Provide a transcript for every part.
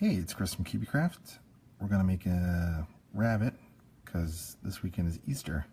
Hey, it's Chris from Cubeecraft. We're going to make a rabbit because this weekend is Easter.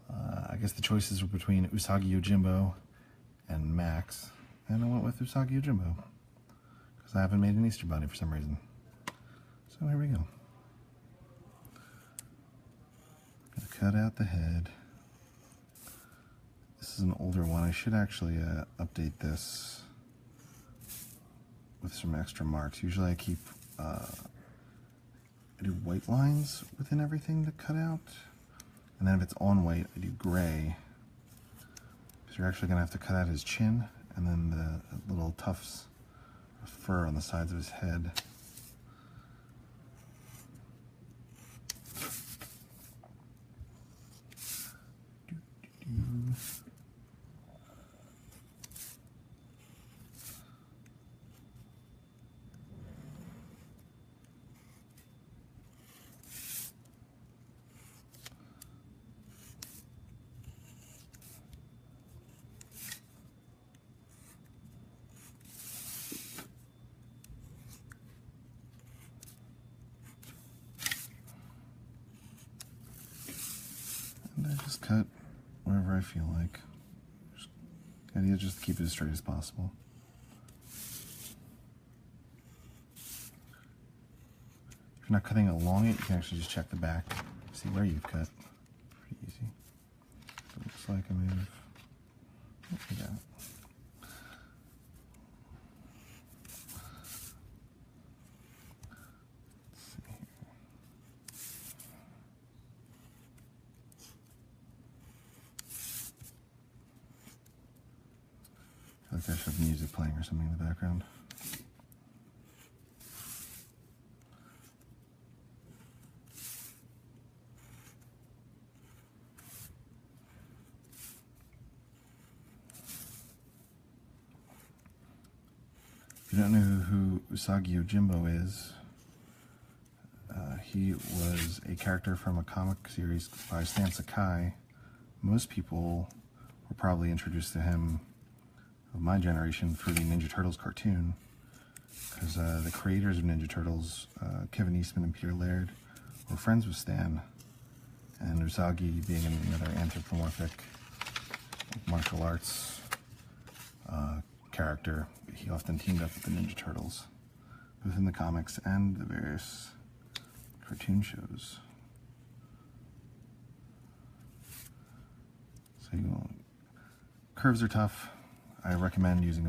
I guess the choices were between Usagi, Yojimbo, and Max, and I went with Usagi, Yojimbo because I haven't made an Easter bunny for some reason. So here we go. Gonna cut out the head. This is an older one. I should actually update this with some extra marks. Usually I keep, I do white lines within everything to cut out. And then if it's on white, I do gray. Because you're actually gonna have to cut out his chin and then the little tufts of fur on the sides of his head. And I just cut wherever I feel like. The idea is just to keep it as straight as possible. If you're not cutting along it, you can actually just check the back, see where you've cut. Pretty easy. It looks like I may have. Oh, I got it. I feel like I should have music playing or something in the background. If you don't know who Usagi Yojimbo is, he was a character from a comic series by Stan Sakai. Most people were probably introduced to him of my generation through the Ninja Turtles cartoon, because the creators of Ninja Turtles, Kevin Eastman and Peter Laird, were friends with Stan, and Usagi, being another anthropomorphic martial arts character, he often teamed up with the Ninja Turtles, both in the comics and the various cartoon shows. So curves are tough. I recommend using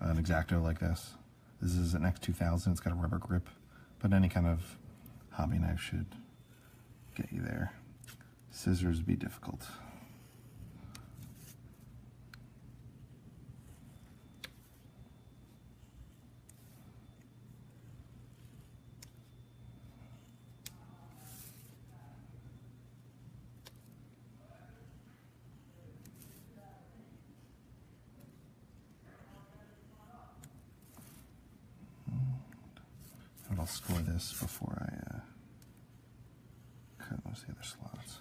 an X-Acto like this. This is an X2000, it's got a rubber grip, but any kind of hobby knife should get you there. Scissors would be difficult. I'll score this before I cut most of the other slots.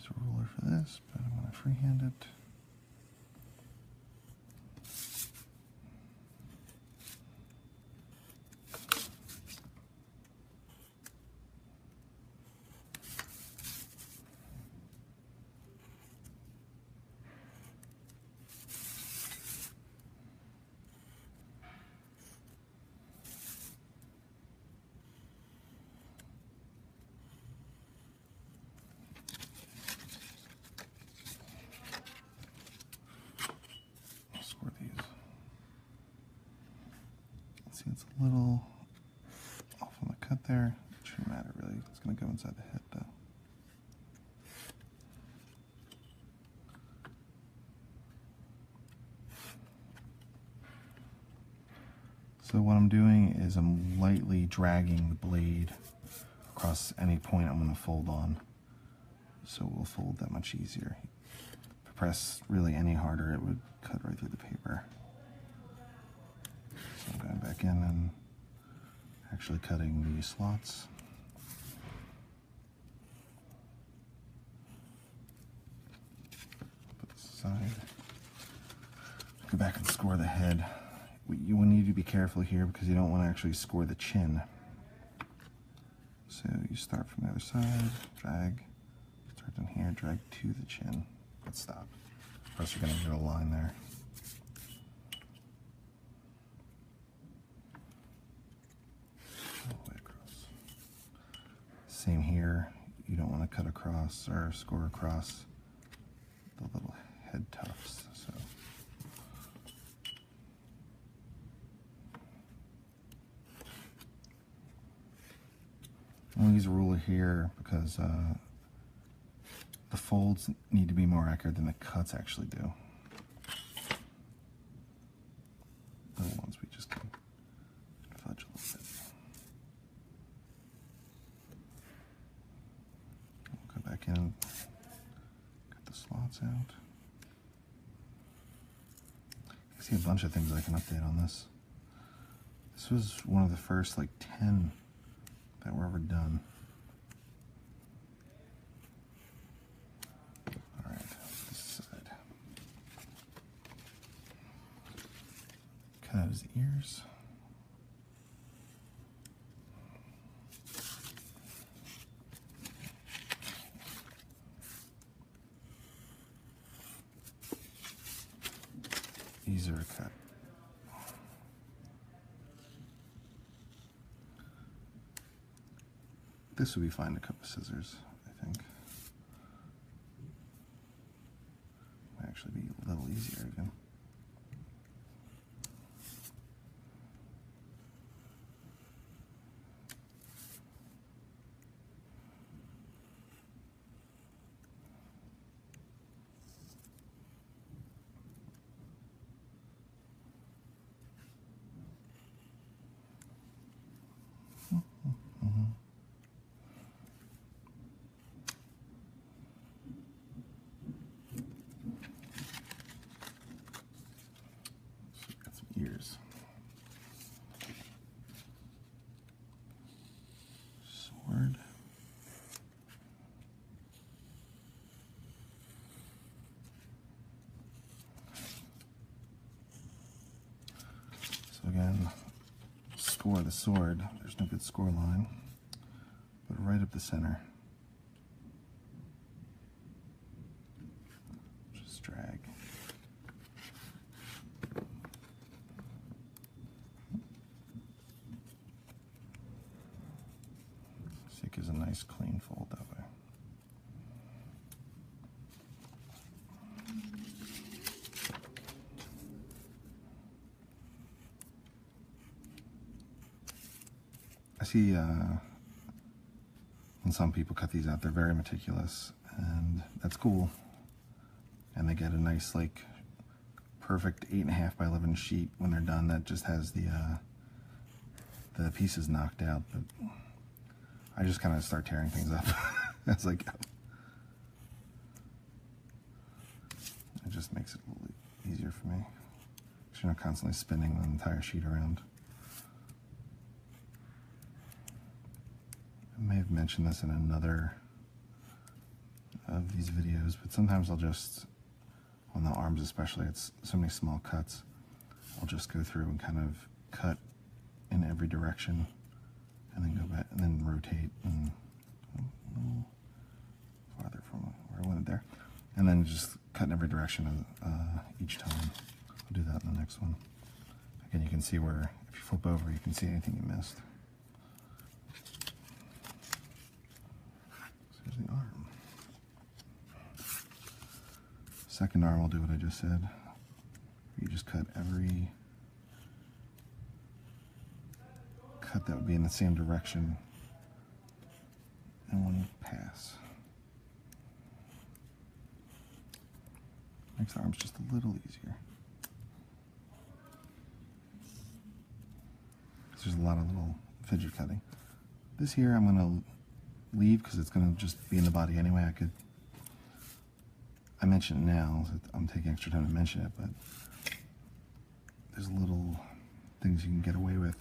A ruler for this, but I'm going to freehand it. See, it's a little off on the cut there. It shouldn't matter really. It's going to go inside the head though. So what I'm doing is I'm lightly dragging the blade across any point I'm going to fold on. So it will fold that much easier. If I press really any harder, it would cut right through the paper. So I'm going back in and actually cutting the slots. Put this aside. Go back and score the head. You will need to be careful here because you don't want to actually score the chin. So you start from the other side, drag, start down here, drag to the chin, but stop. Or else you're going to get a line there. All the way across. Same here. You don't want to cut across or score across the little head tufts. So. I'm going to use a ruler here because the folds need to be more accurate than the cuts actually do. The ones we just can fudge a little bit. We'll go back in, cut the slots out. I see a bunch of things I can update on this. This was one of the first like 10 that were ever done. All right, this side. Cut out his ears. Easier to cut. This would be fine to cut with scissors, I think. Might actually be a little easier even. Ears. Sword. So again, score the sword. There's no good score line, but right up the center. Just drag. Gives a nice clean fold that way. I see when some people cut these out, they're very meticulous, and that's cool. And they get a nice, like, perfect 8.5 by 11 sheet when they're done that just has the pieces knocked out. But I just kind of start tearing things up as I go. It just makes it a little easier for me. Because you're not constantly spinning the entire sheet around. I may have mentioned this in another of these videos, but sometimes I'll just, on the arms especially, it's so many small cuts, I'll just go through and kind of cut in every direction. And then go back and then rotate and a little farther from where I wanted there. And then just cut in every direction each time. I'll do that in the next one. Again, you can see where, if you flip over, you can see anything you missed. So here's the arm. Second arm will do what I just said. You just cut every cut that would be in the same direction in one pass. Makes the arms just a little easier. There's a lot of little fidget cutting. This here I'm going to leave because it's going to just be in the body anyway. I mention it now, so I'm taking extra time to mention it, but there's little things you can get away with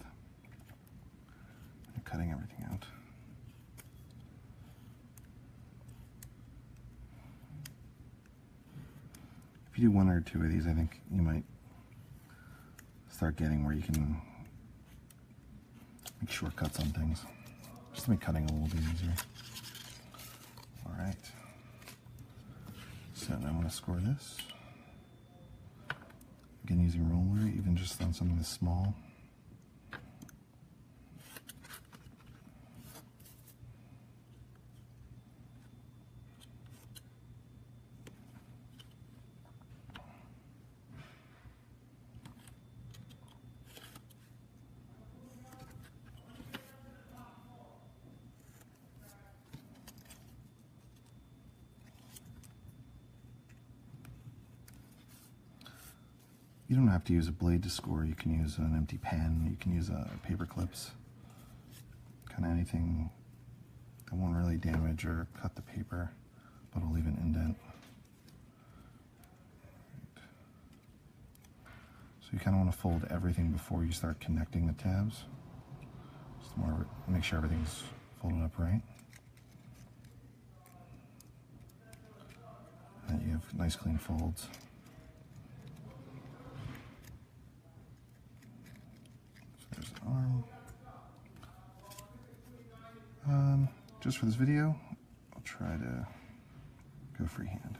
when you're cutting everything out. If you do one or two of these, I think you might start getting where you can make shortcuts on things. Just to make cutting a little bit easier. Alright. So now I'm going to score this. Again, using roller, even just on something this small. You don't have to use a blade to score. You can use an empty pen. You can use paper clips. Kind of anything that won't really damage or cut the paper, but will leave an indent. Right. So you kind of want to fold everything before you start connecting the tabs. Just more make sure everything's folded up right. And you have nice clean folds. Just for this video, I'll try to go freehand.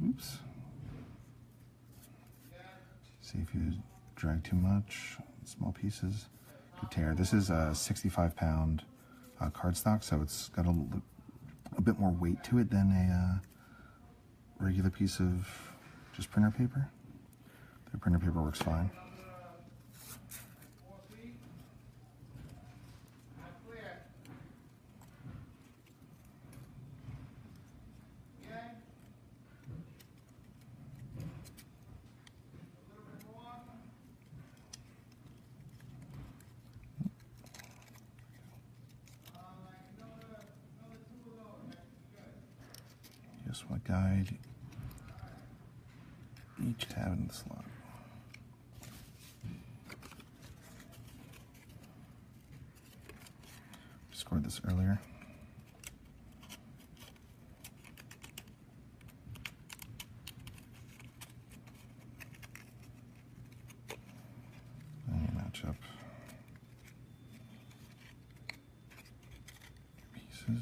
Oops. See if you drag too much, small pieces could tear. This is a 65-pound cardstock, so it's got a bit more weight to it than a regular piece of just printer paper. The printer paper works fine. Just want to guide each tab in the slot. Scored this earlier. And you match up pieces.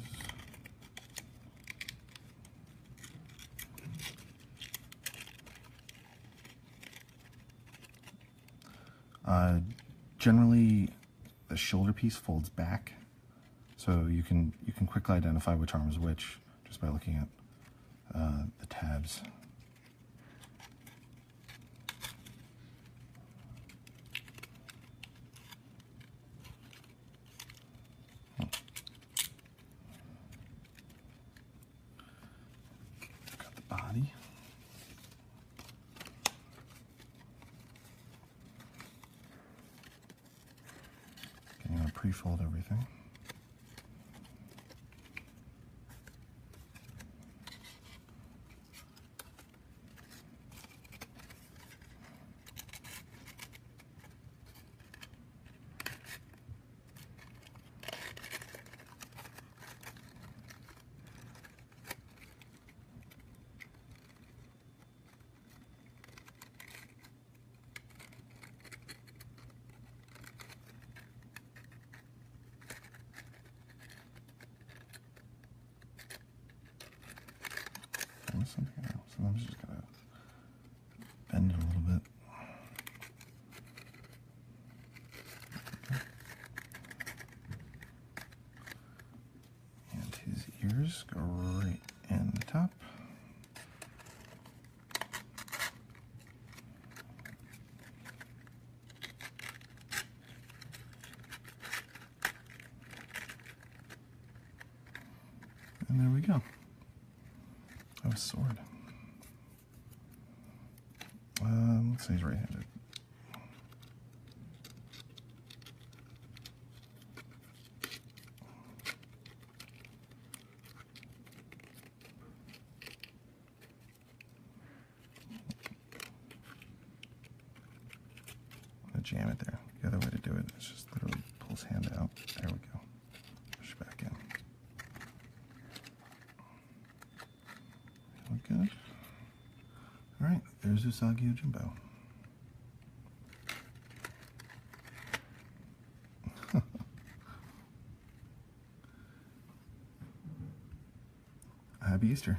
Generally, the shoulder piece folds back, so you can quickly identify which arm is which just by looking at the tabs. Got the body. Pre-fold everything. Something else. Sometimes you just gotta bend it a little bit. And his ears go right in the top. And there we go. A sword. Let's say he's right-handed. Jam it there. The other way to do it is just literally pull his hand out. There we go. Push back in. Look good. Alright, there's Usagi Yojimbo. Happy Easter.